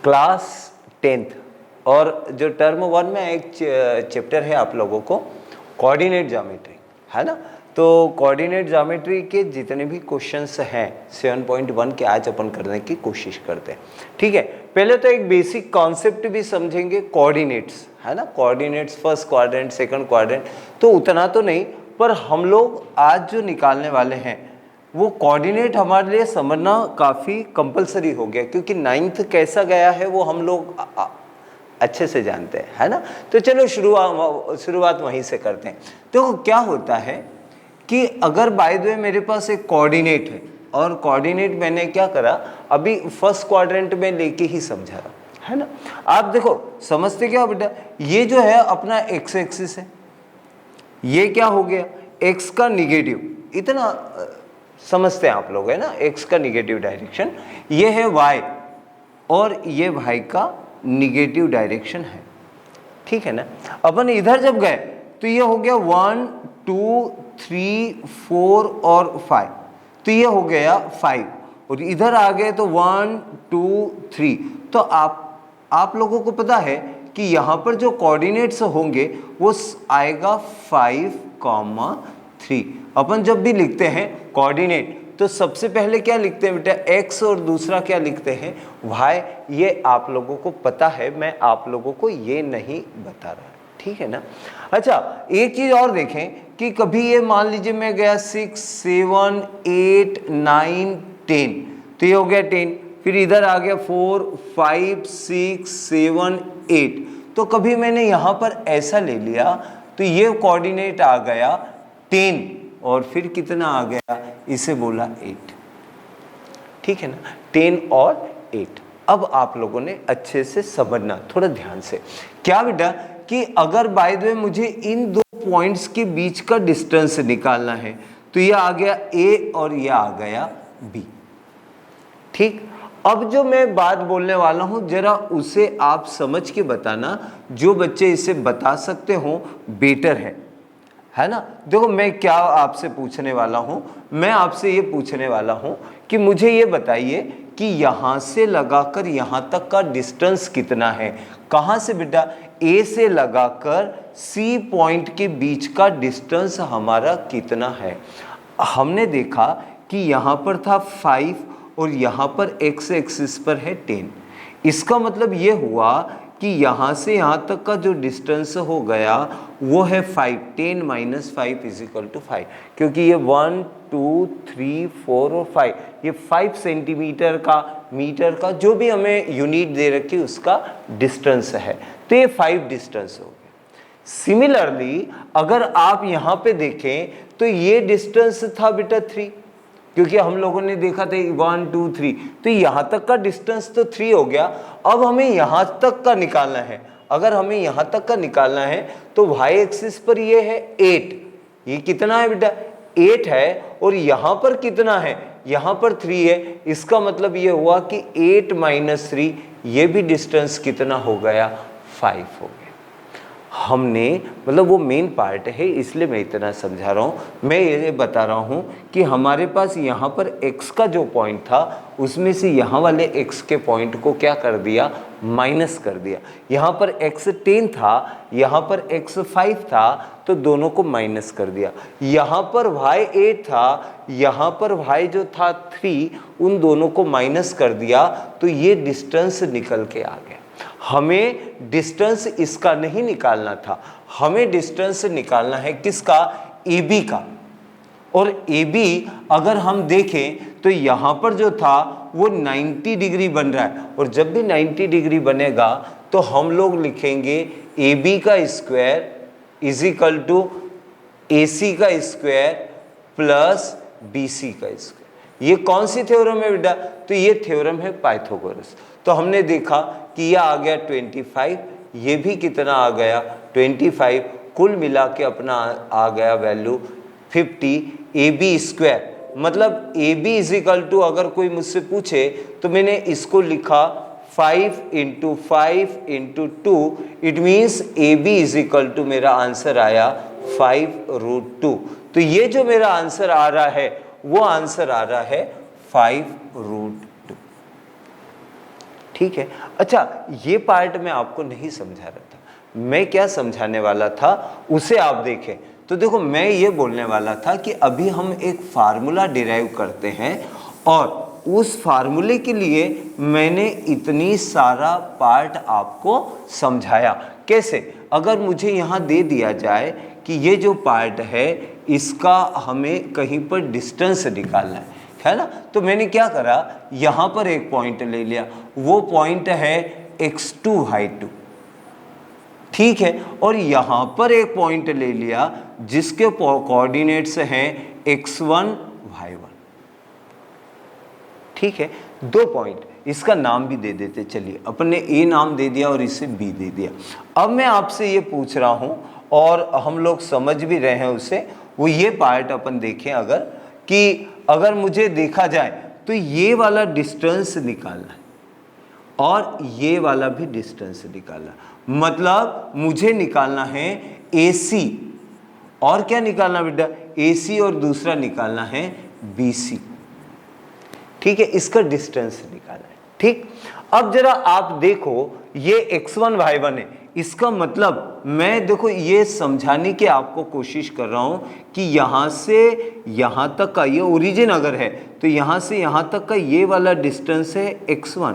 Class 10th और जो term 1 में एक चैप्टर है आप लोगों को कोऑर्डिनेट ज्योमेट्री, है ना। तो कोऑर्डिनेट ज्योमेट्री के जितने भी क्वेश्चंस हैं 7.1 के आज अपन करने की कोशिश करते हैं, ठीक है। पहले तो एक बेसिक कॉन्सेप्ट भी समझेंगे कोऑर्डिनेट्स, है ना। Coordinates first quadrant, second quadrant, तो उतना तो नहीं, पर हम लोग आज जो निकालने वाले हैं वो कोऑर्डिनेट हमारे लिए समझना काफ़ी कंपलसरी हो गया, क्योंकि 9th कैसा गया है वो हम लोग अच्छे से जानते हैं, है ना। तो चलो शुरुआत वहीं से करते हैं। तो क्या होता है कि अगर बाय द वे मेरे पास एक कोऑर्डिनेट है और कोऑर्डिनेट मैंने क्या करा, अभी फर्स्ट क्वाड्रेंट में लेके ही समझा रहा, है ना। आप देखो समझते क्या बेटा, ये जो है अपना एक्स एक्सिस है, ये क्या हो गया एक्स का निगेटिव, इतना समझते हैं आप लोग, है ना। एक्स का निगेटिव डायरेक्शन, ये है वाई और ये वाई का निगेटिव डायरेक्शन है, ठीक है ना। अपन इधर जब गए तो ये हो गया 1 2 3 4 और 5, तो ये हो गया 5, और इधर आ गए तो 1 2 3। तो आप लोगों को पता है कि यहाँ पर जो कोऑर्डिनेट्स होंगे वो आएगा 5,3। अपन जब भी लिखते हैं कोऑर्डिनेट तो सबसे पहले क्या लिखते हैं बेटा, x, और दूसरा क्या लिखते हैं y। ये आप लोगों को पता है, मैं आप लोगों को ये नहीं बता रहा, ठीक है ना। अच्छा एक चीज और देखें कि कभी ये मान लीजिए मैं गया 6 7 8 9 10, तो ये हो गया 10, फिर इधर आ गया 4 5 6 7 8, तो कभी मैंने यहाँ पर ऐसा ले लिया तो ये कोऑर्डिनेट आ गया 10, और फिर कितना आ गया, इसे बोला 8, ठीक है ना। 10 और 8। अब आप लोगों ने अच्छे से समझना थोड़ा ध्यान से, क्या बेटा कि अगर बाय द वे मुझे इन दो पॉइंट्स के बीच का डिस्टेंस निकालना है तो ये आ गया A और ये आ गया B, ठीक। अब जो मैं बात बोलने वाला हूं जरा उसे आप समझ के बताना, जो बच्चे इसे बता सकते हो बेटर है ना। देखो मैं क्या आपसे पूछने वाला हूं, मैं आपसे ये पूछने वाला हूं कि मुझे ये बताइए कि यहां से लगाकर यहां तक का डिस्टेंस कितना है। कहां से बेटा, A से लगाकर C पॉइंट के बीच का डिस्टेंस हमारा कितना है। हमने देखा कि यहां पर था 5 और यहां पर x एक्सिस पर है 10। इसका मतलब ये हुआ कि यहाँ से यहाँ तक का जो डिस्टेंस हो गया वो है 5, 10 - 5 = 5, क्योंकि ये 1 2 3 4 और 5, ये 5 सेंटीमीटर का, मीटर का, जो भी हमें यूनिट दे रखी उसका डिस्टेंस है, तो ये 5 डिस्टेंस हो गया। सिमिलरली अगर आप यहाँ पे देखें तो ये डिस्टेंस था बेटा 3, क्योंकि हम लोगों ने देखा था 1 2 3, तो यहाँ तक का डिस्टेंस तो 3 हो गया। अब हमें यहाँ तक का निकालना है, अगर हमें यहाँ तक का निकालना है तो y एक्सिस पर ये है 8, ये कितना है बेटा 8 है, और यहाँ पर कितना है, यहाँ पर 3 है। इसका मतलब ये हुआ कि 8 - 3, ये भी डिस्टेंस कितना हो गया 5 हो गया। हमने मतलब वो मेन पार्ट है, इसलिए मैं इतना समझा रहा हूँ। मैं ये बता रहा हूँ कि हमारे पास यहाँ पर x का जो पॉइंट था उसमें से यहाँ वाले x के पॉइंट को क्या कर दिया, माइनस कर दिया। यहाँ पर x 10 था, यहाँ पर x 5 था, तो दोनों को माइनस कर दिया। यहाँ पर y 8 था, यहाँ पर y जो था 3, उन दोनों को माइनस कर दिया, तो ये डिस्टेंस निकल के आ गया। हमें डिस्टेंस इसका नहीं निकालना था, हमें डिस्टेंस निकालना है किसका, AB का। और AB अगर हम देखें तो यहाँ पर जो था वो 90 डिग्री बन रहा है, और जब भी 90 डिग्री बनेगा तो हम लोग लिखेंगे AB का स्क्वायर = AC का स्क्वायर प्लस BC का स्क्वायर। ये कौन सी थ्योरम है बेटा, तो ये थ्योरम है पाइथागोरस। तो हमने देखा कि यह आ गया 25, ये भी कितना आ गया 25, कुल मिला के अपना आ गया वैल्यू 50। AB स्क्वायर मतलब AB = अगर कोई मुझसे पूछे तो मैंने इसको लिखा 5 × 5 × 2, इट मीन्स AB = मेरा आंसर आया 5√2। तो ये जो मेरा आंसर आ रहा है वो आंसर आ रहा है 5√2, ठीक है। अच्छा, ये पार्ट मैं आपको नहीं समझा रहा था, मैं क्या समझाने वाला था उसे आप देखें। तो देखो, मैं ये बोलने वाला था कि अभी हम एक फार्मूला डिराइव करते हैं और उस फार्मूले के लिए मैंने इतनी सारा पार्ट आपको समझाया। कैसे? अगर मुझे यहाँ दे दिया जाए कि ये जो पार्ट है इसका हमें कहीं पर डिस्टेंस निकालना है ना, तो मैंने क्या करा, यहाँ पर एक पॉइंट ले लिया, वो पॉइंट है x2 y2, ठीक है। और यहाँ पर एक पॉइंट ले लिया जिसके कोऑर्डिनेट्स हैं x1 y1, ठीक है। दो पॉइंट, इसका नाम भी दे देते, चलिए अपन ने ए नाम दे दिया और इसे बी दे दिया। अब मैं आपसे ये पूछ रहा हूं और हम लोग समझ भी रहे हैं उसे, वो ये पार्ट अपन देखें अगर, कि अगर मुझे देखा जाए तो ये वाला डिस्टेंस निकालना है और ये वाला भी डिस्टेंस निकालना, मतलब मुझे निकालना है AC, और क्या निकालना बेटा, AC, और दूसरा निकालना है BC, ठीक है। इसका डिस्टेंस निकालना है, ठीक। अब जरा आप देखो, ये x1 y1 है, इसका मतलब मैं देखो ये समझाने की आपको कोशिश कर रहा हूं कि यहां से यहां तक का ये ओरिजिन अगर है तो यहां से यहां तक का ये वाला डिस्टेंस है x1,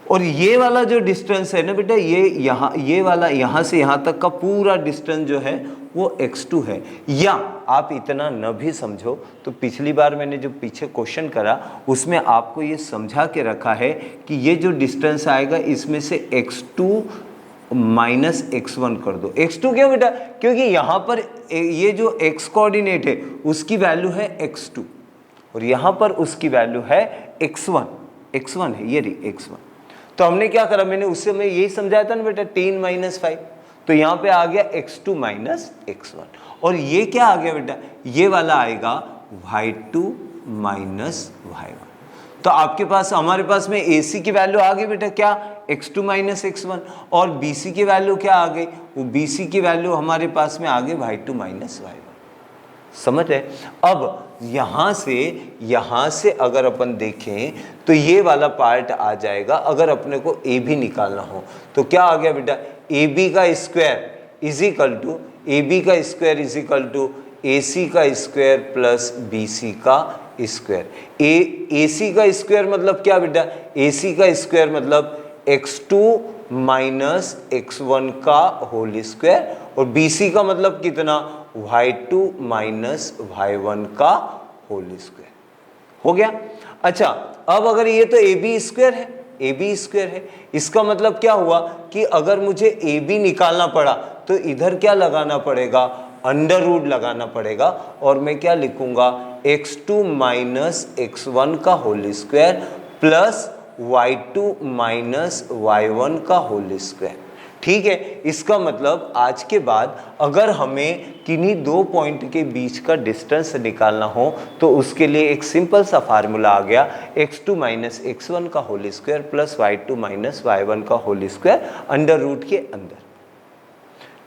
और ये वाला जो डिस्टेंस है ना बेटा, ये वाला यहाँ से यहाँ तक का पूरा डिस्टेंस जो है वो x2 है। या आप इतना न भी समझो तो पिछली बार मैंने जो पीछे क्वेश्चन करा उसमें आपको ये समझा के रखा है कि ये जो डिस्टेंस आएगा इसमें से x2 माइनस x1 कर दो। x2 क्यों बेटा, क्योंकि यहाँ पर ये जो x कोऑर्डिनेट है उसकी वैल्यू है x2 और यहाँ पर उसकी वैल्यू है x1 है, ये रही x1। तो हमने क्या करा, मैंने उससे मैं यही समझाया था ना बेटा, 10 - 5, तो यहाँ पे आ गया x2 माइनस x1, और ये क्या आ गया बेटा, ये वाला आएगा y2 माइनस y1। तो आपके पास, हमारे पास में AC की वैल्यू आ गई बेटा क्या, x2 माइनस x1, और BC की वैल्यू क्या आ गई, वो BC की वैल्यू हमारे पास में आ गई y2 माइनस y1। समझ रहे? अब यहाँ से अगर अपन देखें तो ये वाला पार्ट आ जाएगा। अगर अपने को ए बी निकालना हो तो क्या आ गया बेटा, ए बी का square is equal to AC का स्क्वायर प्लस BC का स्क्वायर। AC का स्क्वायर मतलब क्या बेटा, AC का स्क्वायर मतलब x2 माइनस x1 का होल स्क्वायर, और BC का मतलब कितना, y2 माइनस y1 का होल स्क्वायर। हो गया? अच्छा, अब अगर ये तो AB स्क्वायर है, इसका मतलब क्या हुआ कि अगर मुझे AB निकालना पड़ा तो इधर क्या लगाना पड़ेगा, अंडर रूट लगाना पड़ेगा, और मैं क्या लिखूंगा, x2 माइनस x1 का whole square plus y2 minus y1 का होल स्क्वायर। ठीक है, इसका मतलब आज के बाद अगर हमें किन्हीं दो पॉइंट के बीच का डिस्टेंस निकालना हो तो उसके लिए एक सिंपल सा फार्मूला आ गया, x2 माइनस x1 का whole square plus y2 minus y1 का होल स्क्वायर अंडर रूट के अंदर।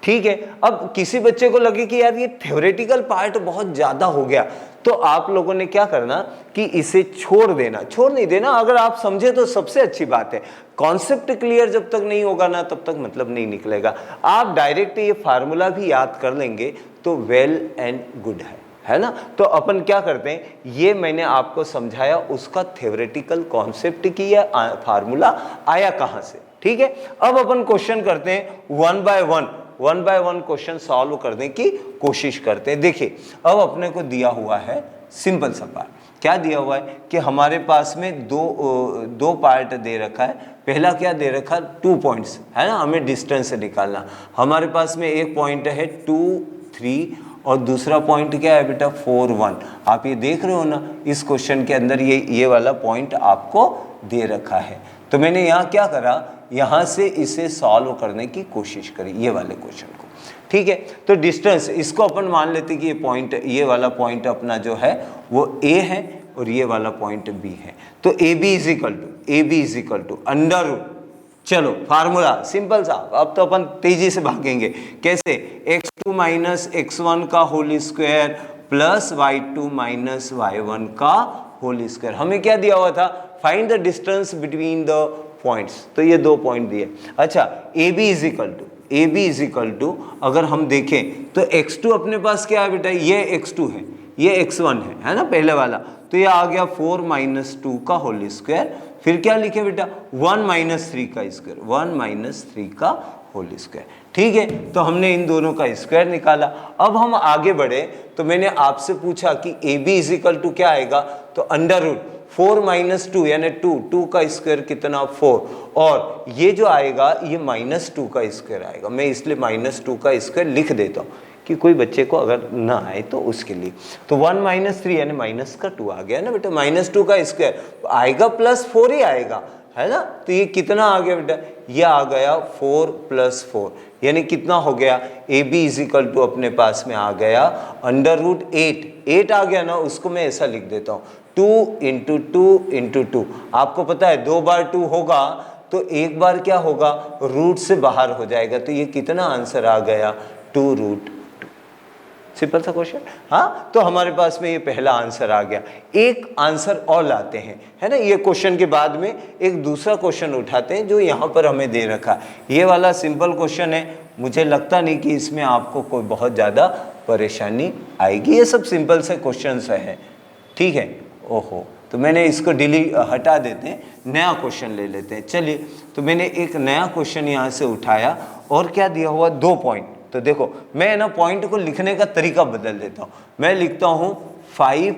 ठीक है, अब किसी बच्चे को लगे कि यार ये थ्योरेटिकल पार्ट बहुत ज़्यादा हो गया, तो आप लोगों ने क्या करना कि इसे छोड़ नहीं देना। अगर आप समझे तो सबसे अच्छी बात है, कॉन्सेप्ट क्लियर जब तक नहीं होगा ना तब तक मतलब नहीं निकलेगा। आप डायरेक्ट ये फार्मूला भी याद कर लेंगे तो वेल एंड गुड है ना। तो अपन क्या करते हैं, ये मैंने आपको समझाया उसका थ्योरेटिकल कॉन्सेप्ट की या फार्मूला आया कहाँ से। ठीक है, अब अपन क्वेश्चन करते हैं one by one question solve करने की कोशिश करते हैं। देखिए, अब अपने को दिया हुआ है सिंपल सा पार्ट। क्या दिया हुआ है कि हमारे पास में दो पार्ट दे रखा है। पहला क्या दे रखा, 2 पॉइंट्स है ना, हमें डिस्टेंस निकालना। हमारे पास में एक पॉइंट है 2, 3 और दूसरा पॉइंट क्या है बेटा 4, 1। आप ये देख रहे हो ना, इस क्वेश्चन के अंदर ये वाला पॉइंट आपको दे रखा है। तो मैंने यहाँ क्या करा, यहाँ से इसे सॉल्व करने की कोशिश करी, ये वाले क्वेश्चन को। ठीक है, तो डिस्टेंस इसको अपन मान लेते कि ये वाला पॉइंट अपना जो है वो A है और ये वाला पॉइंट B है। तो AB is equal to under root, चलो फार्मूला सिंपल सा। अब तो अपन तेजी से भागेंगे। कैसे, x2 माइनस x1 का whole square plus y2 minus y1 का होल स्क्वायर। हमें क्या दिया हुआ था, find the distance between the points, तो ये 2 पॉइंट दिए। अच्छा AB इज इक्वल टू अगर हम देखें तो x2 अपने पास क्या है बेटा, ये x2 है, ये x1 है ना पहले वाला, तो ये आ गया 4 - 2 का होल स्क्वायर, फिर क्या लिखे बेटा 1 - 3 का स्क्वायर, 1 - 3 का होल स्क्वायर। ठीक है, तो हमने इन दोनों का स्क्वायर निकाला। अब हम आगे बढ़े तो मैंने आपसे पूछा कि AB इज इक्वल टू क्या आएगा, तो अंडर रूट 4 - 2 यानी 2 का स्क्वायर कितना 4, और ये जो आएगा ये -2 का स्क्वायर आएगा। मैं इसलिए -2 का स्क्वायर लिख देता हूँ कि कोई बच्चे को अगर ना आए तो उसके लिए। तो 1 - 3 यानी -2 आ गया ना बेटा, -2 का स्क्वायर आएगा +4 ही आएगा, है ना। तो ये कितना आ गया बेटा, ये आ गया 4 + 4 यानी कितना हो गया, AB इज इक्वल टू अपने पास में आ गया अंडर रूट 8 आ गया ना, उसको मैं ऐसा लिख देता हूँ 2 × 2 × 2। आपको पता है 2 बार 2 होगा तो एक बार क्या होगा, रूट से बाहर हो जाएगा, तो ये कितना आंसर आ गया 2√2। सिंपल सा क्वेश्चन। हाँ, तो हमारे पास में ये पहला आंसर आ गया। एक आंसर और लाते हैं, है ना, ये क्वेश्चन के बाद में एक दूसरा क्वेश्चन उठाते हैं जो यहाँ पर हमें दे रखा। ये वाला सिंपल क्वेश्चन है, मुझे लगता नहीं कि इसमें आपको कोई बहुत ज़्यादा परेशानी आएगी, ये सब सिंपल से क्वेश्चन हैं। ठीक है, ओहो, तो मैंने इसको हटा देते हैं, नया क्वेश्चन ले लेते हैं। चलिए, तो मैंने एक नया क्वेश्चन यहाँ से उठाया और क्या दिया हुआ 2 पॉइंट। तो देखो मैं ना पॉइंट को लिखने का तरीका बदल देता हूँ, मैं लिखता हूँ 5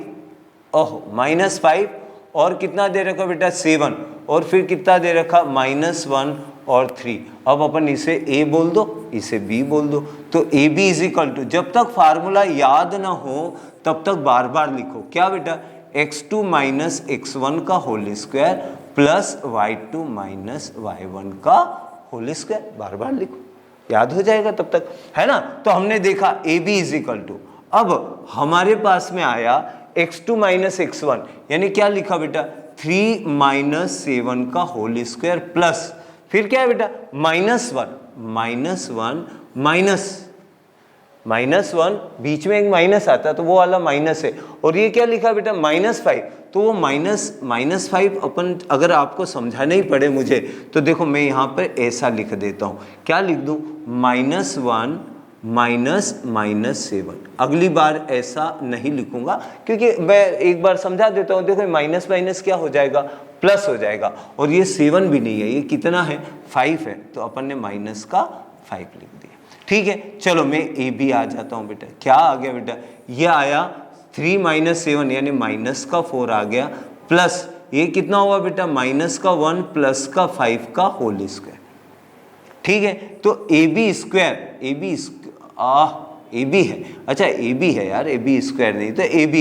-5 और कितना दे रखा बेटा 7, और फिर कितना दे रखा -1 और 3। अब अपन इसे A बोल दो, इसे B बोल दो। तो AB इज इक्वल टू, जब तक फार्मूला याद ना हो तब तक बार बार लिखो क्या बेटा, x2 - x1 का whole square plus y2 - y1 का होल स्क्वायर, बार बार लिखो, याद हो जाएगा तब तक, है ना। तो हमने देखा AB इज इक्वल टू, अब हमारे पास में आया x2 - x1 यानी क्या लिखा बेटा 3 - 7 का होल स्क्वायर प्लस, फिर क्या है बेटा -1 बीच में एक माइनस आता है तो वो वाला माइनस है, और ये क्या लिखा बेटा -5, तो वो -5 अपन अगर आपको समझाना ही पड़े मुझे तो देखो मैं यहाँ पर ऐसा लिख देता हूँ, क्या लिख दूँ -1 - -7। अगली बार ऐसा नहीं लिखूंगा क्योंकि मैं एक बार समझा देता हूँ। देखो माइनस माइनस क्या हो जाएगा, प्लस हो जाएगा, और ये 7 भी नहीं है, ये कितना है 5 है, तो अपन ने -5 लिख दिया। ठीक है, चलो मैं AB आ जाता हूँ बेटा, क्या आ गया बेटा, ये आया 3 - 7 यानी -4 आ गया, प्लस ये कितना हुआ बेटा -1 प्लस का 5 का होल स्क्वायर। ठीक है, तो AB है, अच्छा AB है यार, AB स्क्वायर नहीं तो AB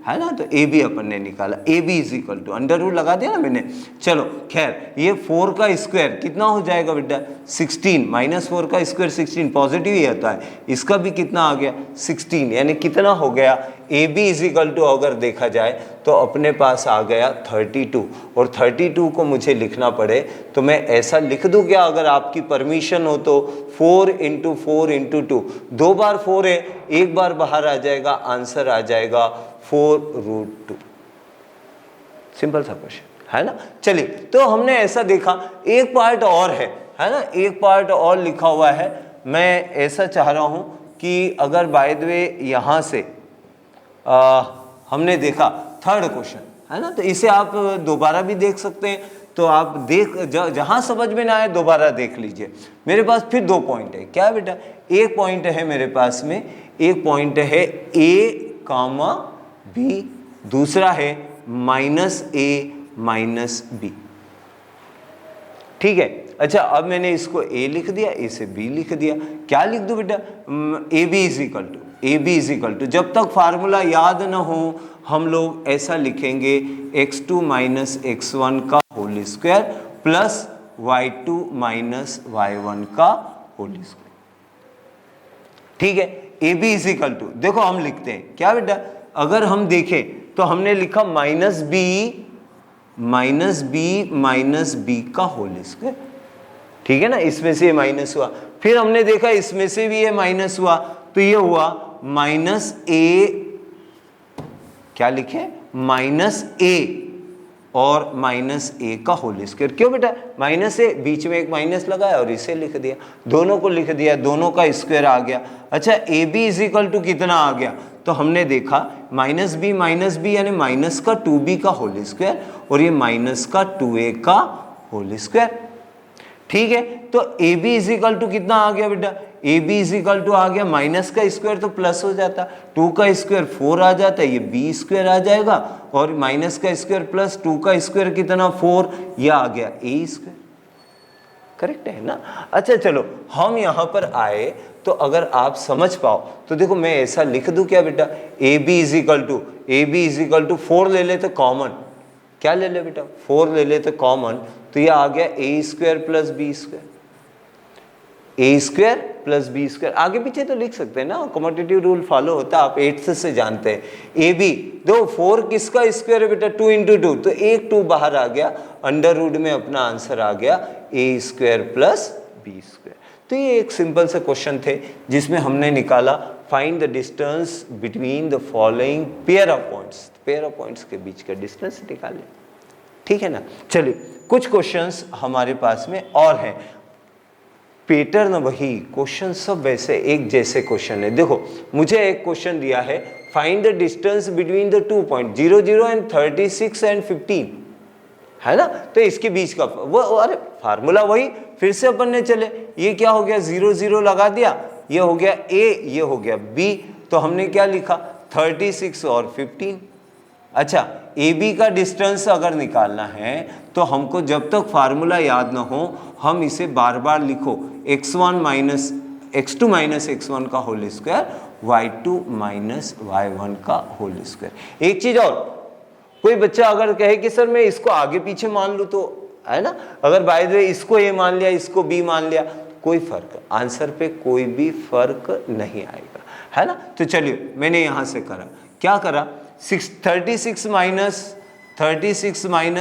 है ना, तो AB अपन ने निकाला, AB is equal to under root लगा दिया ना मैंने। चलो खैर, ये 4 का स्क्वायर कितना हो जाएगा बेटा 16, -4 का स्क्वायर 16 पॉजिटिव ही आता है, इसका भी कितना आ गया 16, यानी कितना हो गया AB इज इक्वल टू, अगर देखा जाए तो अपने पास आ गया 32, और 32 को मुझे लिखना पड़े तो मैं ऐसा लिख दूं क्या, अगर आपकी परमिशन हो तो 4 × 4 × 2, 2 बार 4 है, एक बार बाहर आ जाएगा, आंसर आ जाएगा 4√2। सिंपल सा क्वेश्चन है ना। चलिए, तो हमने ऐसा देखा, एक पार्ट और है ना, एक पार्ट और लिखा हुआ है। मैं ऐसा चाह रहा हूं कि अगर बाय द वे यहाँ से हमने देखा 3rd क्वेश्चन है ना, तो इसे आप दोबारा भी देख सकते हैं, तो आप जहां समझ में ना आए दोबारा देख लीजिए। मेरे पास फिर 2 पॉइंट है, क्या बेटा, एक पॉइंट है मेरे पास में, एक पॉइंट है A, B, दूसरा है -A - B। ठीक है, अच्छा अब मैंने इसको A लिख दिया, इसे B लिख दिया, क्या लिख दूं बेटा AB इज इक्वल टू, जब तक फार्मूला याद ना हो हम लोग ऐसा लिखेंगे x2 - x1 का whole square plus y2 - y1 का होल स्क्वायर। ठीक है, AB इज इक्वल टू, देखो हम लिखते हैं क्या बेटा, अगर हम देखें तो हमने लिखा -B का होल स्क्वायर। ठीक है ना, इसमें से ये माइनस हुआ, फिर हमने देखा इसमें से भी ये माइनस हुआ, तो ये हुआ -A, क्या लिखे -A और माइनस ए का होल स्क्वायर। क्यों बेटा, माइनस ए, बीच में एक माइनस लगाया और इसे लिख दिया, दोनों को लिख दिया, दोनों का स्क्वायर आ गया। अच्छा, A B is equal to कितना आ गया, तो हमने देखा माइनस बी यानी माइनस का 2b का होल स्क्वायर और ये माइनस का 2a का होल स्क्वायर। ठीक है, तो A B is equal to कितना आ गया बेटा, A B is equal to आ गया माइनस का स्क्वायर तो प्लस हो जाता, 2 का स्क्वायर 4 आ जाता, ये बी स्क्वायर आ जाएगा और माइनस का स्क्वायर प्लस 2 का स्क्वायर कितना 4, यह आ गया ए स्क्वायर। करेक्ट है ना। अच्छा चलो, हम यहाँ पर आए तो अगर आप समझ पाओ तो देखो मैं ऐसा लिख दूं क्या बेटा, A B is equal to 4 ले ले तो कॉमन, क्या ले ले बेटा, 4 ले ले तो कॉमन, तो ये आ गया ए स्क्वायर प्लस बी स्क्वायर, ए स्क्वायर प्लस बी स्क्वायर। आगे पीछे तो लिख सकते हैं ना, कॉमटेटिव रूल फॉलो होता है, आप 8th से जानते हैं। ए बी दो 4 किसका स्क्वायर है बेटा, 2 × 2, तो एक 2 बाहर आ गया, अंडर रूट में अपना आंसर आ गया ए स्क्वायर प्लस बी स्क्वायर। तो ये एक सिंपल से क्वेश्चन थे जिसमें हमने निकाला find the distance between the following pair of points, pair of points के बीच का डिस्टेंस निकाले। ठीक है ना। चलिए, कुछ क्वेश्चंस हमारे पास में और हैं, पैटर्न वही, क्वेश्चन सब वैसे एक जैसे क्वेश्चन है। देखो मुझे एक क्वेश्चन दिया है, find the distance between the 2 point 0 0 and 36 and 15, है ना। तो इसके बीच का वो, अरे फार्मूला वही, फिर से अपन ने चले, ये क्या हो गया 0 0 लगा दिया, ये हो गया ए, ये हो गया बी, तो हमने क्या लिखा 36 और 15। अच्छा, ए बी का डिस्टेंस अगर निकालना है तो हमको जब तक फार्मूला याद ना हो हम इसे बार बार लिखो, x1 minus x2 minus x1 का whole square, y2 minus y1 का होल स्क्वायर। एक चीज और, कोई बच्चा अगर कहे कि सर मैं इसको आगे पीछे मान लूँ तो, है ना, अगर बाय द वे इसको ए मान लिया इसको बी मान लिया, कोई फर्क, आंसर पे कोई भी फर्क नहीं आएगा, है ना। तो चलिए मैंने यहाँ से करा, क्या करा, 36 माइनस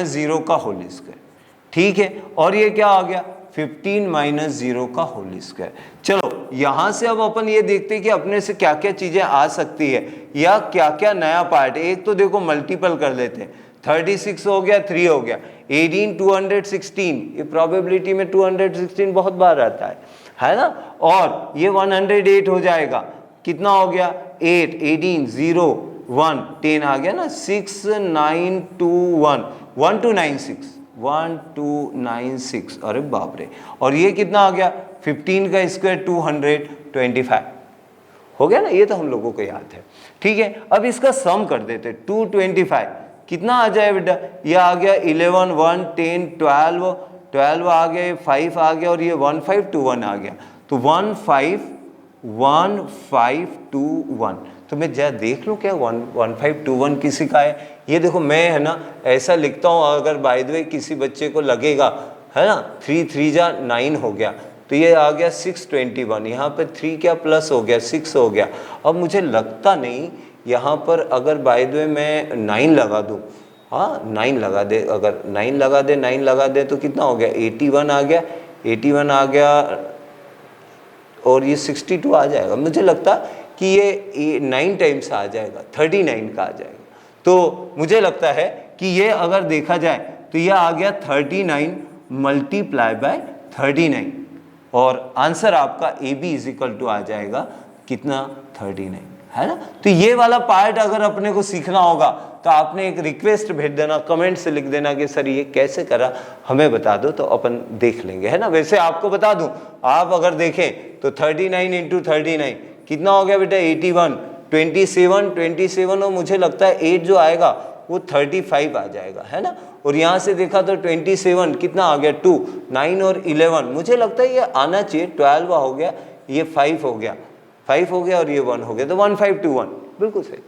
0 का होल स्क्वायर, ठीक है, और ये क्या आ गया 15 माइनस 0 का होल स्क्वायर। चलो यहाँ से अब अपन ये देखते हैं कि अपने से क्या क्या चीजें आ सकती है या क्या क्या नया पार्ट है। एक तो देखो मल्टीपल कर लेते हैं, 36 हो गया, 3 हो गया, 18 216, ये प्रोबेबिलिटी में 216 बहुत बार आता है ना, और ये 108 हो जाएगा, कितना हो गया 8 18 0 1 10 आ गया ना, 6 9 2 1 1296, अरे बाप रे, और ये कितना आ गया 15 का स्क्वायर 225 हो गया ना, ये तो हम लोगों को याद है। ठीक है, अब इसका सम कर देते, 225 कितना आ जाए बेटा, ये आ गया 11 1 10 12 आ गया, 5 आ गया और ये 1521 आ गया, तो 1521। तो मैं जरा देख लूँ क्या 1521 किसी का है। ये देखो मैं, है ना, ऐसा लिखता हूँ, अगर बाय द वे किसी बच्चे को लगेगा, है ना, 3 3 जा 9 हो गया, तो ये आ गया 621, यहाँ पे 3 क्या प्लस हो गया 6 हो गया। अब मुझे लगता नहीं यहाँ पर अगर बाय द वे मैं 9 लगा दूँ, हाँ 9 लगा दे, अगर 9 लगा दे तो कितना हो गया 81 आ गया, 81 आ गया और ये 62 आ जाएगा। मुझे लगता कि ये 9 टाइम्स आ जाएगा, 39 का आ जाएगा। तो मुझे लगता है कि ये अगर देखा जाए तो ये आ गया 39 मल्टीप्लाई बाय 39 और आंसर आपका A B is equal to आ जाएगा कितना 39, है ना। तो ये वाला पार्ट अगर अपने को सीखना होगा तो आपने एक रिक्वेस्ट भेज देना, कमेंट से लिख देना कि सर ये कैसे करा हमें बता दो, तो अपन देख लेंगे, है ना। वैसे आपको बता दूं, आप अगर देखें तो 39 इंटू 39 कितना हो गया बेटा 81, 27 और मुझे लगता है 8 जो आएगा वो 35 आ जाएगा, है ना। और यहाँ से देखा तो 27 कितना आ गया 2 9 और 11, मुझे लगता है ये आना चाहिए, 12 हो गया, ये 5 हो गया और ये 1 हो गया, तो 1521 बिल्कुल सही,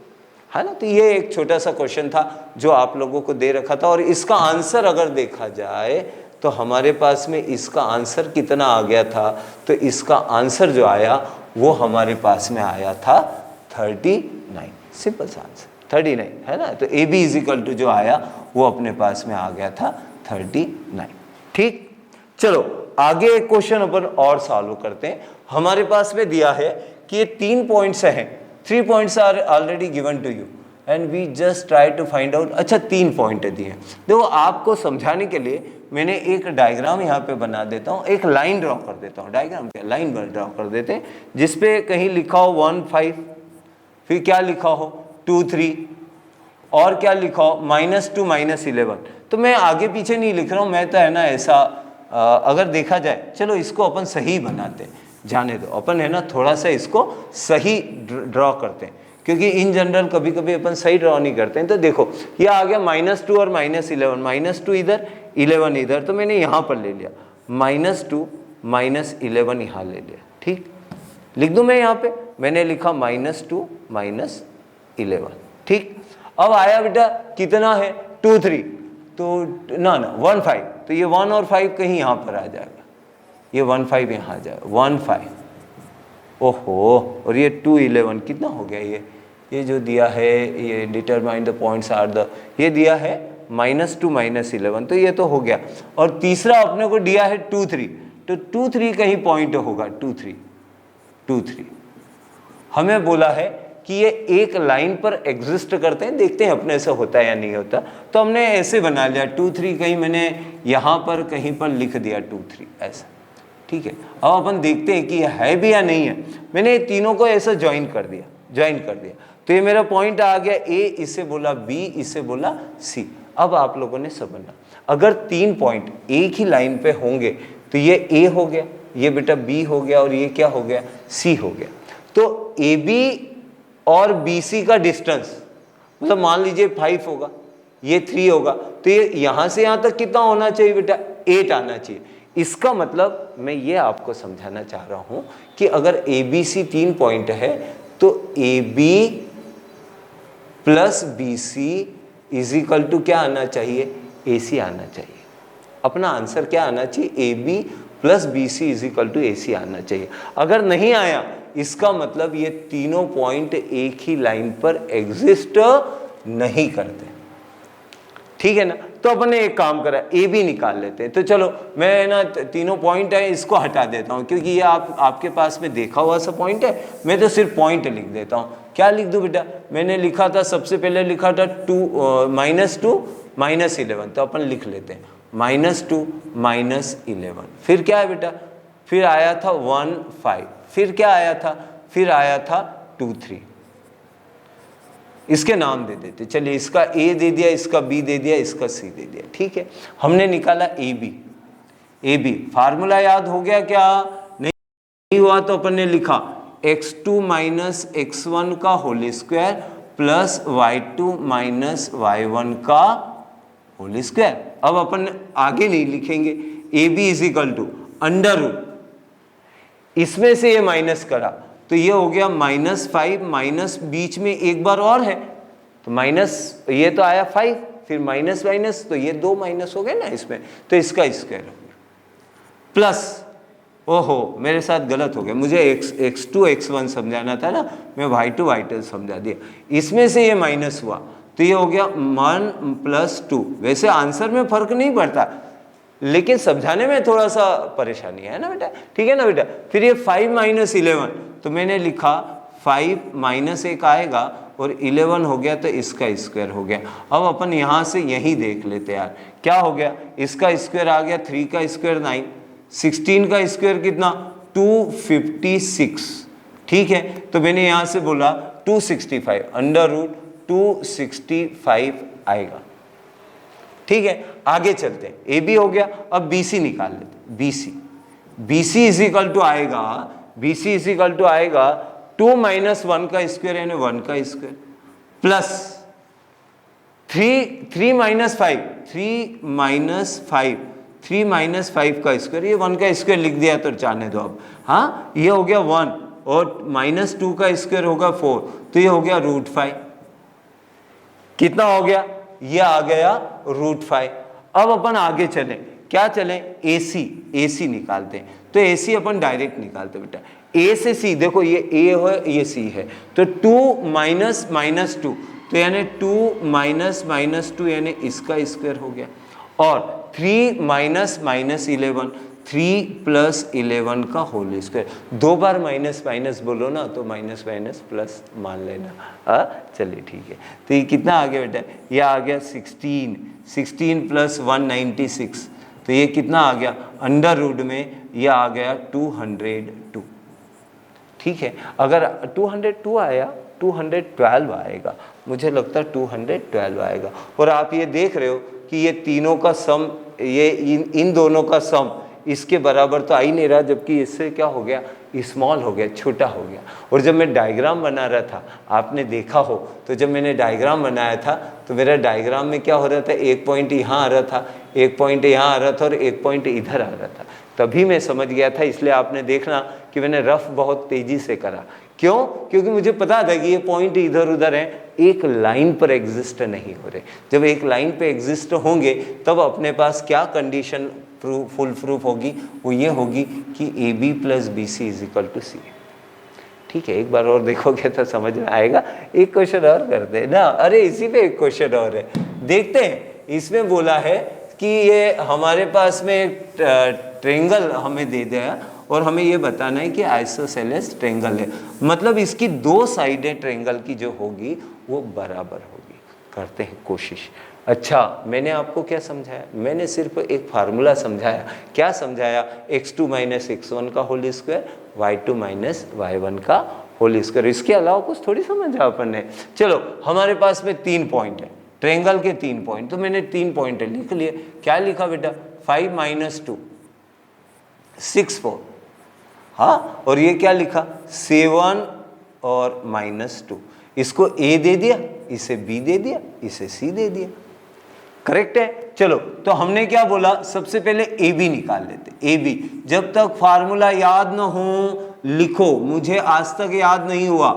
है ना। तो ये एक छोटा सा क्वेश्चन था जो आप लोगों को दे रखा था, और इसका आंसर अगर देखा जाए तो हमारे पास में इसका आंसर कितना आ गया था, तो इसका आंसर जो आया वो हमारे पास में आया था 39, सिंपल सा आंसर 39, है ना। तो A B is equal to जो आया वो अपने पास में आ गया था 39। ठीक, चलो आगे एक क्वेश्चन अपन और सॉल्व करते हैं। हमारे पास में दिया है कि ये 3 पॉइंट्स हैं, 3 points are already given to you, and we just try to find out. अच्छा 3 पॉइंट दिए हैं, देखो आपको समझाने के लिए मैंने एक डायग्राम यहाँ पे बना देता हूँ, एक लाइन ड्रॉ कर देता हूँ, डायग्राम क्या लाइन ड्रॉ कर देते हैं, जिसपे कहीं लिखा हो 1 5, फिर क्या लिखा हो 2 3, और क्या लिखा हो -2 -11। तो मैं आगे पीछे नहीं लिख रहा हूँ, मैं तो है ना ऐसा अगर देखा जाए, चलो इसको अपन सही बनाते हैं, जाने दो, अपन है ना थोड़ा सा इसको सही ड्रॉ करते हैं, क्योंकि इन जनरल कभी कभी अपन सही ड्रॉ नहीं करते हैं। तो देखो ये आ गया -2 और -11, -2 इधर 11 इधर, तो मैंने यहाँ पर ले लिया -2 -11 यहाँ ले लिया, ठीक। लिख दूँ मैं यहाँ पे, मैंने लिखा -2 -11, ठीक। अब आया बेटा कितना है 2 3, तो ना 1 5, तो ये 1 और 5 कहीं यहाँ पर आ जाएगा, ये 1 5 यहाँ आ जाएगा 1 5, ओहो, और ये 2 11 कितना हो गया, ये जो दिया है, ये determine the points are the, ये दिया है -2 -11, तो ये तो हो गया। और तीसरा अपने को दिया है 2 3, तो 2 3 कहीं पॉइंट होगा, 2 3 हमें बोला है कि ये एक लाइन पर एग्जिस्ट करते हैं, देखते हैं अपने से होता है या नहीं होता। तो हमने ऐसे बना लिया 2 3, कहीं मैंने यहाँ पर कहीं पर लिख दिया 2 3 ऐसा, ठीक है। अब अपन देखते हैं कि ये है भी या नहीं है। मैंने ये तीनों को ऐसा ज्वाइन कर दिया, तो ये मेरा पॉइंट आ गया ए, इसे बोला बी, इसे बोला सी। अब आप लोगों ने समझना, अगर 3 पॉइंट एक ही लाइन पे होंगे तो ये ए हो गया, ये बेटा बी हो गया, और ये क्या हो गया, सी हो गया। तो ए बी और बी सी का डिस्टेंस, मतलब मान लीजिए 5 होगा, ये 3 होगा, तो ये यहाँ से यहाँ तक कितना होना चाहिए बेटा, 8 आना चाहिए। इसका मतलब मैं ये आपको समझाना चाह रहा हूँ कि अगर ए बी सी 3 पॉइंट है, तो A B plus B C is equal to क्या आना चाहिए, ए सी आना चाहिए। अपना आंसर क्या आना चाहिए, A B plus B C is equal to A C आना चाहिए। अगर नहीं आया, इसका मतलब ये तीनों पॉइंट एक ही लाइन पर एग्जिस्ट नहीं करते, ठीक है ना। तो अपन ने एक काम करा, ए बी निकाल लेते हैं। तो चलो मैं ना तीनों पॉइंट है इसको हटा देता हूँ, क्योंकि ये आपके पास में देखा हुआ सा पॉइंट है, मैं तो सिर्फ पॉइंट लिख देता हूँ। क्या लिख दूँ बेटा, मैंने लिखा था, सबसे पहले लिखा था -2 -11, तो अपन लिख लेते हैं -2 -11। फिर क्या है बेटा, फिर आया था 1 5, फिर क्या आया था, फिर आया था 2 3। इसके नाम दे देते, चलिए इसका ए दे दिया, इसका बी दे दिया, इसका सी दे दिया, ठीक है। हमने निकाला ए बी। फार्मूला याद हो गया क्या, नहीं हुआ तो अपन ने लिखा x2 माइनस x1 का whole square plus y2 minus y1 का होल स्क्वायर। अब अपन आगे नहीं लिखेंगे, A B is equal to under root, इसमें से ये माइनस करा तो ये हो गया -5, माइनस बीच में एक बार और है, तो माइनस, ये तो आया 5, फिर माइनस माइनस, तो ये 2 माइनस हो गए ना इसमें, तो इसका स्क्वायर हो गया प्लस, ओहो मेरे साथ गलत हो गया, मुझे x2 x1 समझाना था ना, मैं y2 y2 समझा दिया। इसमें से ये माइनस हुआ तो ये हो गया 1 + 2। वैसे आंसर में फर्क नहीं पड़ता, लेकिन समझाने में थोड़ा सा परेशानी है ना बेटा, ठीक है ना बेटा। फिर ये 5 - 11, तो मैंने लिखा 5 - 1 आएगा और 11 हो गया, तो इसका स्क्वायर हो गया। अब अपन यहाँ से यही देख लेते यार, क्या हो गया, इसका स्क्वायर आ गया 3 का स्क्वायर 9, 16 का स्क्वायर कितना 256, ठीक है। तो मैंने यहाँ से बोला 265, अंडर रूट 265 आएगा, ठीक है। आगे चलते हैं, ए बी हो गया, अब बी सी निकाल लेते, B C is equal to आएगा, B C is equal to आएगा 2 - 1 का स्क्वायर यानी 1 का स्क्वायर प्लस 3 - 5, 3 - 5 का स्क्वायर, ये 1 का स्क्वायर लिख दिया तो जाने दो अब, हाँ ये हो गया 1 और -2 का स्क्वायर होगा 4, तो ये हो गया √5। कितना हो गया, ये आ गया √5। अब अपन आगे चलें, क्या चलें, ए सी निकालते हैं। तो ए सी अपन डायरेक्ट निकालते बेटा, ए से सी, देखो ये ए है ये सी है, तो 2 - -2, तो यानी 2 - -2 यानी इसका स्क्वायर हो गया, और 3 - -11, 3 + 11 का होल स्क्वायर। 2 बार माइनस माइनस बोलो ना तो माइनस माइनस प्लस मान लेना। चलिए ठीक है, तो ये कितना आ गया बेटा, ये आ गया 16 + 196, तो ये कितना आ गया अंडर रूट में, ये आ गया 202। ठीक है, अगर 202 आया 212 आएगा, मुझे लगता है 212 आएगा। और आप ये देख रहे हो कि ये तीनों का सम, ये इन दोनों का सम इसके बराबर तो आ ही नहीं रहा, जबकि इससे क्या हो गया, स्मॉल हो गया, छोटा हो गया। और जब मैं डायग्राम बना रहा था, आपने देखा हो तो जब मैंने डायग्राम बनाया था तो मेरा डायग्राम में क्या हो रहा था, एक पॉइंट यहाँ आ रहा था, एक पॉइंट यहाँ आ रहा था और एक पॉइंट इधर आ रहा था, तभी मैं समझ गया था। इसलिए आपने देखना कि मैंने रफ बहुत तेजी से करा। क्यों? क्योंकि मुझे पता था कि ये पॉइंट इधर उधर है, एक लाइन पर एग्जिस्ट नहीं हो रहे। जब एक लाइन पे एग्जिस्ट होंगे तब अपने पास क्या कंडीशन फुल प्रूफ होगी, वो ये होगी कि AB + BC = CA। ठीक है, एक बार और देखोगे तो समझ में आएगा। एक क्वेश्चन और करते हैं ना, अरे इसी पे एक क्वेश्चन और है, देखते हैं। इसमें बोला है कि ये हमारे पास में एक ट्रेंगल हमें दे दिया और हमें ये बताना है कि आइसोसेलेस ट्रेंगल है, मतलब इसकी दो साइडें ट्रेंगल की जो होगी वो बराबर होगी। करते हैं कोशिश। अच्छा, मैंने आपको क्या समझाया, मैंने सिर्फ एक फार्मूला समझाया। क्या समझाया? x2 - x1 का होल स्क्वायर, y2 - y1 का होल स्क्वायर। इसके अलावा कुछ थोड़ी समझा अपन ने। चलो, हमारे पास में 3 पॉइंट है, ट्रेंगल के 3 पॉइंट, तो मैंने 3 पॉइंट लिख लिए। क्या लिखा बेटा? 5 - 2 6 4, हाँ, और ये क्या लिखा? 7 और -2। इसको A दे दिया, इसे B दे दिया, इसे C दे दिया। करेक्ट है। चलो, तो हमने क्या बोला, सबसे पहले AB निकाल लेते। AB, जब तक फार्मूला याद न हो लिखो। मुझे आज तक याद नहीं हुआ।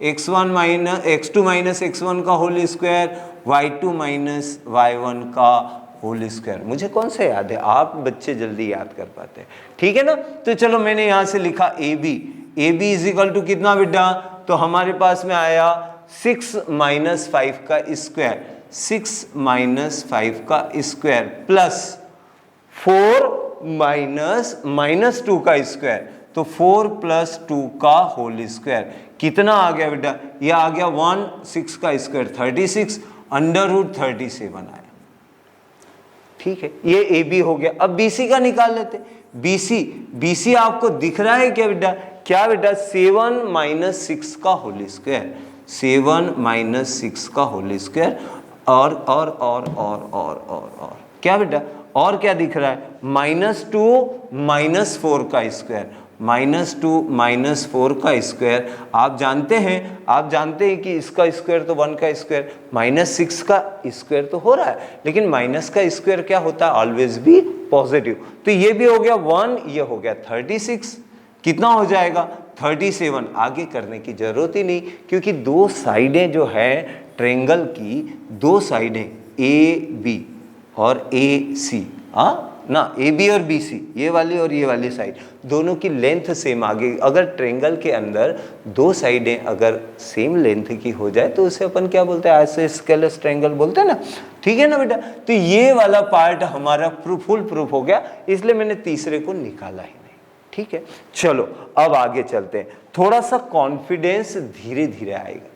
x2 - x1 का होल स्क्वायर, y2 - y1 का होल स्क्वायर। मुझे कौन सा याद है, आप बच्चे जल्दी याद कर पाते हैं। ठीक है ना। तो चलो, मैंने यहां से लिखा AB। AB = कितना बेटा? तो हमारे पास में आया 6 - 5 का स्क्वायर, 6 - 5 का स्क्वायर प्लस 4 - -2 का स्क्वायर, तो 4 + 2 का होल स्क्वायर। कितना आ गया बेटा? ये आ गया 1, 6 का स्क्वायर 36, √37 आया। ठीक है, ये AB हो गया। अब BC का निकाल लेते। BC आपको दिख रहा है क्या बेटा? क्या बेटा? 7 - 6 का होल स्क्वायर, 7 - 6 का होल स्क्वायर और क्या बेटा? और क्या दिख रहा है? -2 - 4 का स्क्वायर, -2 - 4 का स्क्वायर। आप जानते हैं कि इसका स्क्वायर तो 1 का स्क्वायर, -6 का स्क्वायर तो हो रहा है, लेकिन माइनस का स्क्वायर क्या होता है? ऑलवेज भी पॉजिटिव। तो ये भी हो गया 1, ये हो गया 36। कितना हो जाएगा? 37। आगे करने की जरूरत ही नहीं, क्योंकि दो साइडें जो है ट्रेंगल की, दो साइडें AB और AC, हाँ ना, AB और BC, ये वाली और ये वाली साइड, दोनों की लेंथ सेम आ गई। अगर ट्रेंगल के अंदर दो साइडें अगर सेम लेंथ की हो जाए तो उसे अपन क्या बोलते हैं? आइसोस्केलेस ट्रेंगल बोलते हैं ना। ठीक है ना बेटा। तो ये वाला पार्ट हमारा फुल प्रूफ हो गया, इसलिए मैंने तीसरे को निकाला ही नहीं। ठीक है, चलो अब आगे चलते हैं। थोड़ा सा कॉन्फिडेंस धीरे धीरे आएगा,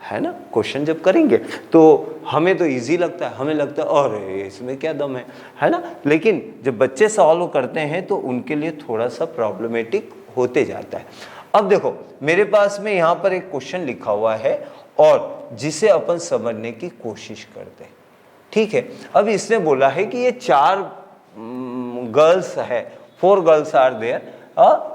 है ना। क्वेश्चन जब करेंगे तो हमें तो इजी लगता है, हमें लगता है अरे इसमें क्या दम है ना। लेकिन जब बच्चे सॉल्व करते हैं तो उनके लिए थोड़ा सा प्रॉब्लमेटिक होते जाता है। अब देखो, मेरे पास में यहाँ पर एक क्वेश्चन लिखा हुआ है और जिसे अपन समझने की कोशिश करते हैं। ठीक है, अब इसने बोला है कि ये 4 गर्ल्स है, 4 गर्ल्स आर देयर,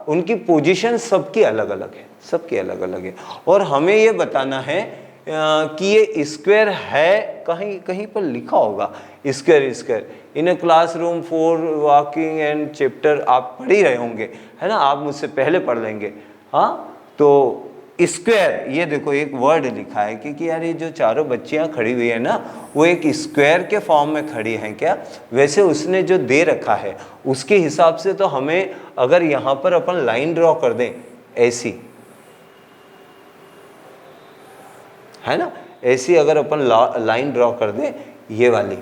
उनकी पोजीशन सबकी अलग अलग है, सबकी अलग अलग है। और हमें ये बताना है कि ये स्क्वायर है, कहीं कहीं पर लिखा होगा square in a classroom for walking and chapter, आप पढ़ ही रहे होंगे, है ना, आप मुझसे पहले पढ़ लेंगे। हाँ, तो स्क्वायर, ये देखो एक वर्ड लिखा है कि यार ये जो चारों बच्चियां खड़ी हुई है ना, वो एक स्क्वायर के फॉर्म में खड़ी हैं क्या? वैसे उसने जो दे रखा है उसके हिसाब से तो हमें, अगर यहाँ पर अपन लाइन ड्रॉ कर दें ऐसी, है ना, ऐसी अगर अपन लाइन ड्रॉ कर दें ये वाली,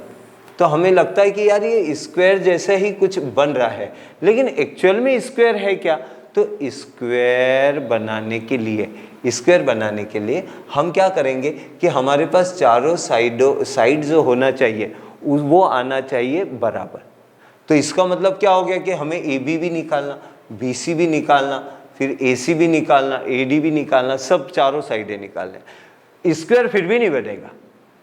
तो हमें लगता है कि यार ये स्क्वायर जैसा ही कुछ बन रहा है, लेकिन एक्चुअल में स्क्वायर है क्या? तो स्क्वायर बनाने के लिए हम क्या करेंगे कि हमारे पास चारों साइड जो होना चाहिए वो आना चाहिए बराबर। तो इसका मतलब क्या हो गया कि हमें AB भी निकालना, BC भी निकालना, फिर AC भी निकालना, AD भी निकालना, सब चारों साइडें निकालने। स्क्वायर फिर भी नहीं बनेगा,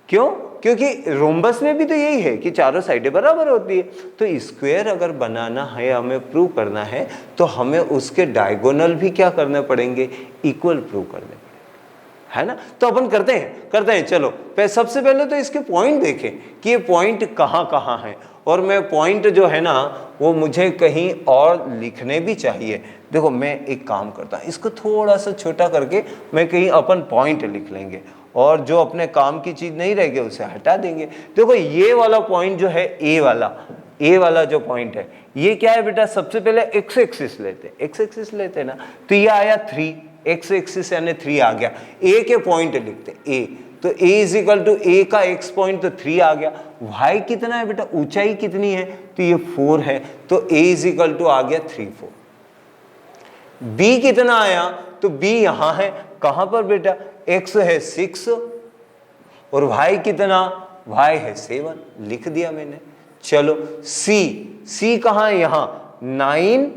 क्यों? क्योंकि रोम्बस में भी तो यही है कि चारों साइडें बराबर होती है। तो स्क्वायर अगर बनाना है, हमें प्रूव करना है, तो हमें उसके डायगोनल भी क्या करने पड़ेंगे? इक्वल प्रूव करने पड़ेंगे, है ना? तो अपन करते हैं। चलो सबसे पहले तो इसके पॉइंट देखें कि ये पॉइंट कहाँ कहाँ है। और मैं पॉइंट जो है ना वो मुझे कहीं और लिखने भी चाहिए। देखो मैं एक काम करता हूँ, इसको थोड़ा सा छोटा करके मैं कहीं अपन पॉइंट लिख लेंगे, और जो अपने काम की चीज नहीं रहेगी उसे हटा देंगे। देखो ये वाला पॉइंट जो है ए वाला जो पॉइंट है, ये क्या है बेटा? सबसे पहले एक्स एक्सिस लेते हैं ना, तो ये आया 3, एक्स एक्सिस यानी 3 आ गया। ए के पॉइंट लिखते ए, तो a इज इक्वल टू ए का x पॉइंट तो 3 आ गया। y कितना है बेटा? ऊंचाई कितनी है? तो ये 4 है, तो a इज इक्वल टू आ गया 3 4। b कितना आया? तो b यहां है, कहां पर बेटा? x है 6 और y कितना? y है 7, लिख दिया मैंने। चलो c कहां है? यहां 9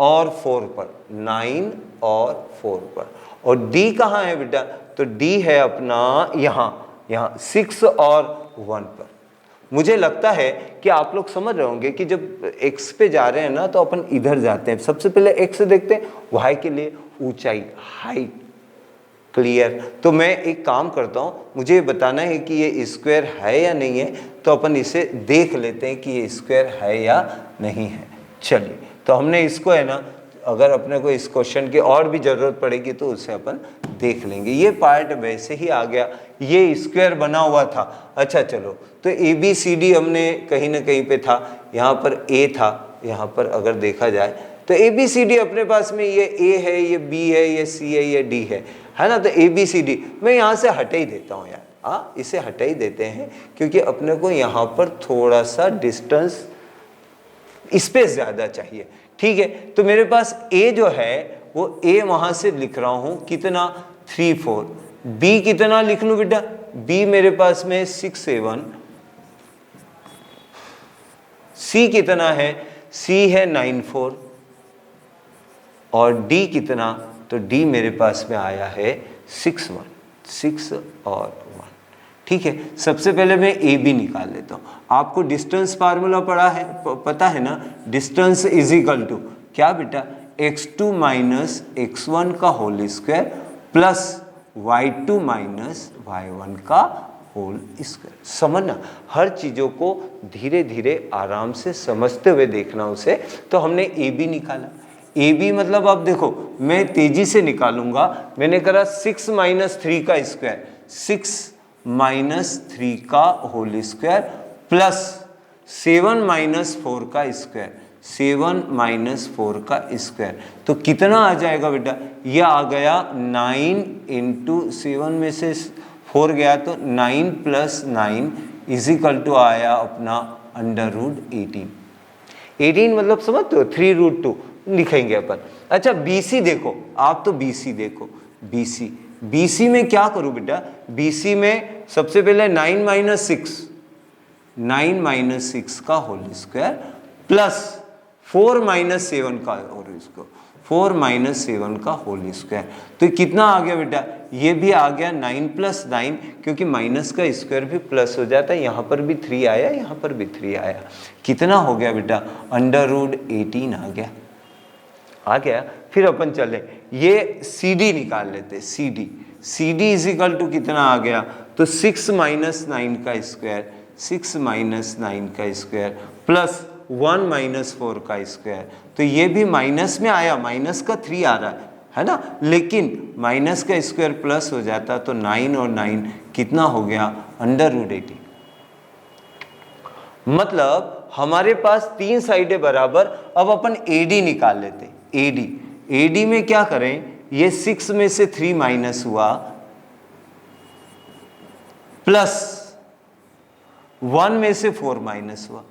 और 4 पर, 9 और 4 पर। और d कहां है बेटा? तो d है अपना यहां 6 और 1 पर। मुझे लगता है कि आप लोग समझ रहे होंगे कि जब x पे जा रहे हैं ना तो अपन इधर जाते हैं। सबसे पहले x देखते हैं, y के लिए ऊंचाई, हाइट, क्लियर। तो मैं एक काम करता हूं, मुझे बताना है कि ये स्क्वायर है या नहीं है, तो अपन इसे देख लेते हैं कि ये स्क्वायर है या नहीं है। चलिए, तो हमने इसको है ना, अगर अपने को इस क्वेश्चन की और भी जरूरत पड़ेगी तो उसे अपन देख लेंगे। ये पार्ट वैसे ही आ गया, ये स्क्वायर बना हुआ था। अच्छा चलो, तो ABCD हमने कहीं ना कहीं पे था, यहाँ पर A था, यहाँ पर अगर देखा जाए तो ABCD अपने पास में ये A है, ये B है, ये C है, ये D है ना? तो ABCD मैं यहाँ से हटा ही देता हूँ यार, हाँ इसे हटा ही देते हैं, क्योंकि अपने को यहाँ पर थोड़ा सा डिस्टेंस, स्पेस ज़्यादा चाहिए। ठीक है, तो मेरे पास A जो है वो A वहां से लिख रहा हूं कितना? 3 4। B कितना लिख लूं बेटा? B मेरे पास में 6 7। C कितना है? C है 9 4। और D कितना? तो D मेरे पास में आया है 6 1, 6 और 1। ठीक है, सबसे पहले मैं AB निकाल लेता हूँ। आपको डिस्टेंस फार्मूला पता है ना? डिस्टेंस इज इक्वल टू क्या बेटा? x2 माइनस x1 का whole square plus y2 minus y1 का होल स्क्वायर। समझना, हर चीज़ों को धीरे धीरे आराम से समझते हुए देखना उसे। तो हमने AB निकाला, AB मतलब अब देखो मैं तेजी से निकालूंगा। मैंने करा 6 माइनस 3 का स्क्वायर, 6 माइनस 3 का होल स्क्वायर प्लस 7 माइनस 4 का स्क्वायर, 7 माइनस 4 का स्क्वायर। तो कितना आ जाएगा बेटा? यह आ गया 9 इंटू 7 में से 4 गया तो 9 प्लस 9 इज इक्वल टू आया अपना अंडर रूट 18। 18 मतलब समझते हो 3 रूट 2 लिखेंगे अपन। अच्छा BC देखो, आप तो BC देखो, BC में क्या करूं बेटा? BC में सबसे पहले 9 माइनस 6 का होल स्क्वायर प्लस 4 माइनस 7 का, और इसको 4 माइनस 7 का होल स्क्वायर। तो कितना आ गया बेटा? ये भी आ गया 9 प्लस 9, क्योंकि माइनस का स्क्वायर भी प्लस हो जाता है। यहाँ पर भी 3 आया, यहाँ पर भी 3 आया। कितना हो गया बेटा? अंडर रूट 18 आ गया। फिर अपन चले ये CD निकाल लेते। CD इज इक्वल टू कितना आ गया? तो 6 माइनस 9 का स्क्वायर, 6 माइनस 9 का स्क्वायर प्लस 1 माइनस 4 का स्क्वायर। तो ये भी माइनस में आया, माइनस का 3 आ रहा है ना, लेकिन माइनस का स्क्वायर प्लस हो जाता तो 9 और 9 कितना हो गया? Under root 18। मतलब हमारे पास 3 साइडें बराबर। अब अपन AD निकाल लेते। AD में क्या करें? ये 6 में से 3 माइनस हुआ प्लस 1 में से 4 माइनस हुआ,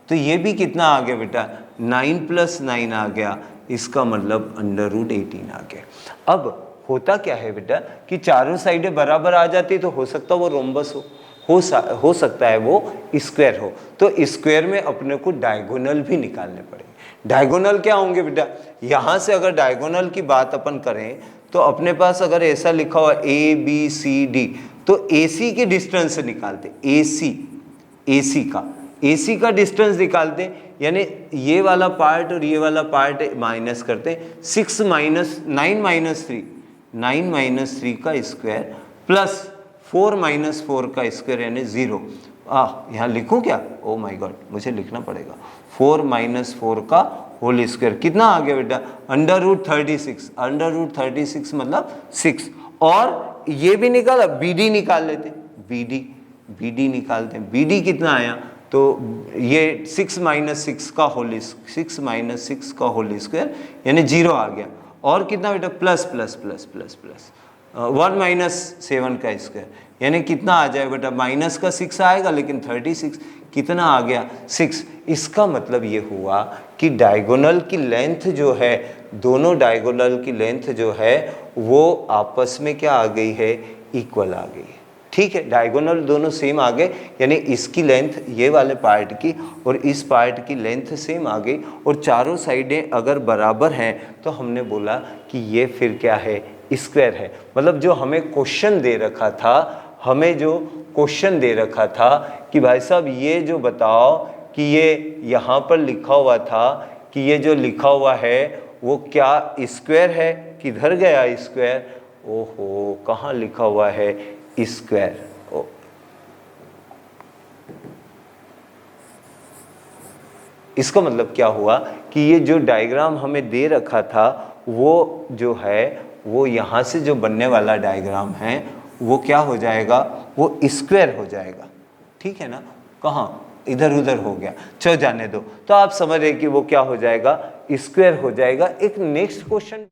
तो ये भी कितना आ गया बेटा, 9 + 9 आ गया, इसका मतलब √18 आ गया। अब होता क्या है बेटा कि चारों साइडें बराबर आ जाती तो हो सकता है वो रोम्बस हो सकता है वो स्क्वायर हो, तो स्क्वायर में अपने को डायगोनल भी निकालने पड़ेंगे। डायगोनल क्या होंगे बेटा, यहाँ से अगर डायगोनल की बात अपन करें तो अपने पास अगर ऐसा लिखा हुआ ABCD, तो AC की डिस्टेंस निकालते, AC का डिस्टेंस निकालते, यानी ये वाला पार्ट और ये वाला पार्ट माइनस करते, 9 - 3 का स्क्वायर प्लस 4 - 4 का स्क्वायर यानी 0। यहाँ लिखूं क्या, ओ माय गॉड मुझे लिखना पड़ेगा, 4 - 4 का होल स्क्वायर कितना आ गया बेटा, √36, √36 मतलब 6। और ये भी निकाला, BD निकाल लेते, BD निकालते हैं, BD कितना आया, तो ये 6 - 6 का होल स्क्वायर यानी 0 आ गया। और कितना बेटा, प्लस 1 - 7 का स्क्वायर यानी कितना आ जाएगा बेटा, माइनस का 6 आएगा लेकिन 36 कितना आ गया, 6। इसका मतलब ये हुआ कि डायगोनल की लेंथ जो है, दोनों डायगोनल की लेंथ जो है वो आपस में क्या आ गई है, इक्वल आ गई है। ठीक है, डायगोनल दोनों सेम आ गए, यानी इसकी लेंथ ये वाले पार्ट की और इस पार्ट की लेंथ सेम आ गई, और चारों साइडें अगर बराबर हैं तो हमने बोला कि ये फिर क्या है, स्क्वायर है। मतलब जो हमें क्वेश्चन दे रखा था, कि भाई साहब ये जो बताओ कि ये यहाँ पर लिखा हुआ था कि ये जो लिखा हुआ है वो क्या स्क्वायर है, किधर गया स्क्वायर, ओहो कहाँ लिखा हुआ है स्क्वायर। इसका मतलब क्या हुआ कि ये जो डायग्राम हमें दे रखा था वो जो है वो यहाँ से जो बनने वाला डायग्राम है वो क्या हो जाएगा, वो स्क्वायर हो जाएगा। ठीक है ना, कहाँ इधर उधर हो गया, चलो जाने दो। तो आप समझ रहे कि वो क्या हो जाएगा, स्क्वायर हो जाएगा। एक नेक्स्ट क्वेश्चन